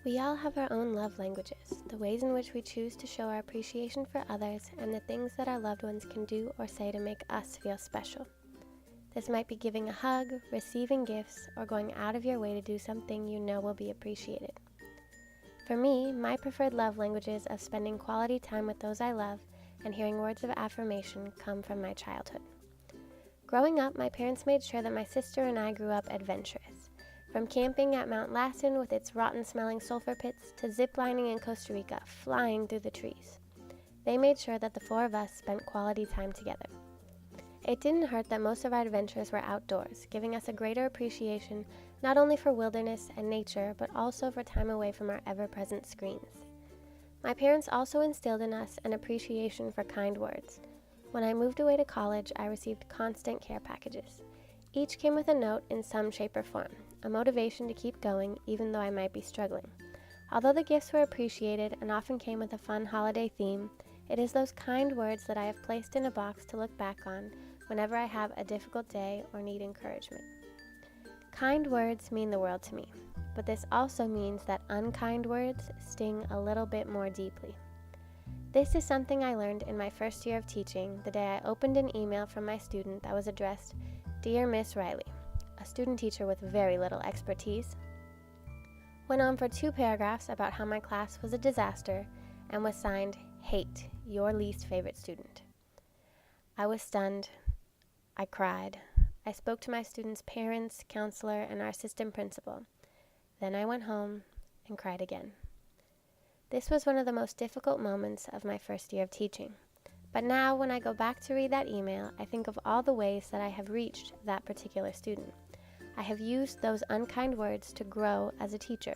We all have our own love languages, the ways in which we choose to show our appreciation for others, and the things that our loved ones can do or say to make us feel special. This might be giving a hug, receiving gifts, or going out of your way to do something you know will be appreciated. For me, my preferred love languages of spending quality time with those I love and hearing words of affirmation come from my childhood. Growing up, my parents made sure that my sister and I grew up adventurous. From camping at Mount Lassen with its rotten-smelling sulfur pits to ziplining in Costa Rica, flying through the trees. They made sure that the four of us spent quality time together. It didn't hurt that most of our adventures were outdoors, giving us a greater appreciation not only for wilderness and nature, but also for time away from our ever-present screens. My parents also instilled in us an appreciation for kind words. When I moved away to college, I received constant care packages. Each came with a note in some shape or form, a motivation to keep going even though I might be struggling. Although the gifts were appreciated and often came with a fun holiday theme, it is those kind words that I have placed in a box to look back on whenever I have a difficult day or need encouragement. Kind words mean the world to me, but this also means that unkind words sting a little bit more deeply. This is something I learned in my first year of teaching the day I opened an email from my student that was addressed, "Dear Miss Rille," a student teacher with very little expertise, went on for 2 paragraphs about how my class was a disaster and was signed, "Hate, your least favorite student." I was stunned. I cried. I spoke to my students' parents, counselor, and our assistant principal. Then I went home and cried again. This was one of the most difficult moments of my first year of teaching. But now, when I go back to read that email, I think of all the ways that I have reached that particular student. I have used those unkind words to grow as a teacher.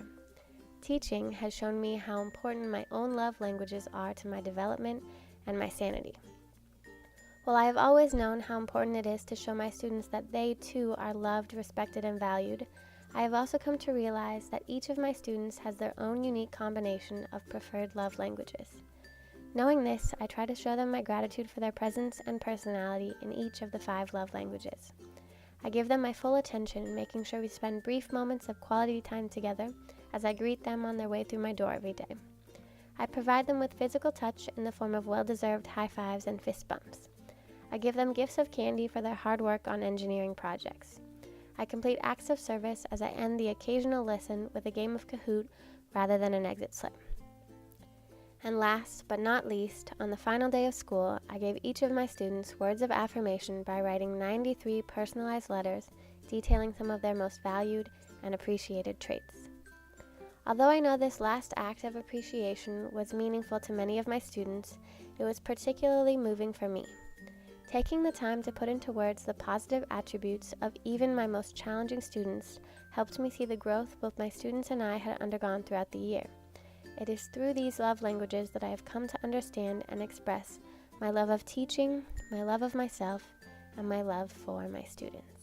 Teaching has shown me how important my own love languages are to my development and my sanity. While I have always known how important it is to show my students that they too are loved, respected, and valued, I have also come to realize that each of my students has their own unique combination of preferred love languages. Knowing this, I try to show them my gratitude for their presence and personality in each of the 5 love languages. I give them my full attention, making sure we spend brief moments of quality time together as I greet them on their way through my door every day. I provide them with physical touch in the form of well-deserved high fives and fist bumps. I give them gifts of candy for their hard work on engineering projects. I complete acts of service as I end the occasional lesson with a game of Kahoot rather than an exit slip. And last but not least, on the final day of school, I gave each of my students words of affirmation by writing 93 personalized letters detailing some of their most valued and appreciated traits. Although I know this last act of appreciation was meaningful to many of my students, it was particularly moving for me. Taking the time to put into words the positive attributes of even my most challenging students helped me see the growth both my students and I had undergone throughout the year. It is through these love languages that I have come to understand and express my love of teaching, my love of myself, and my love for my students.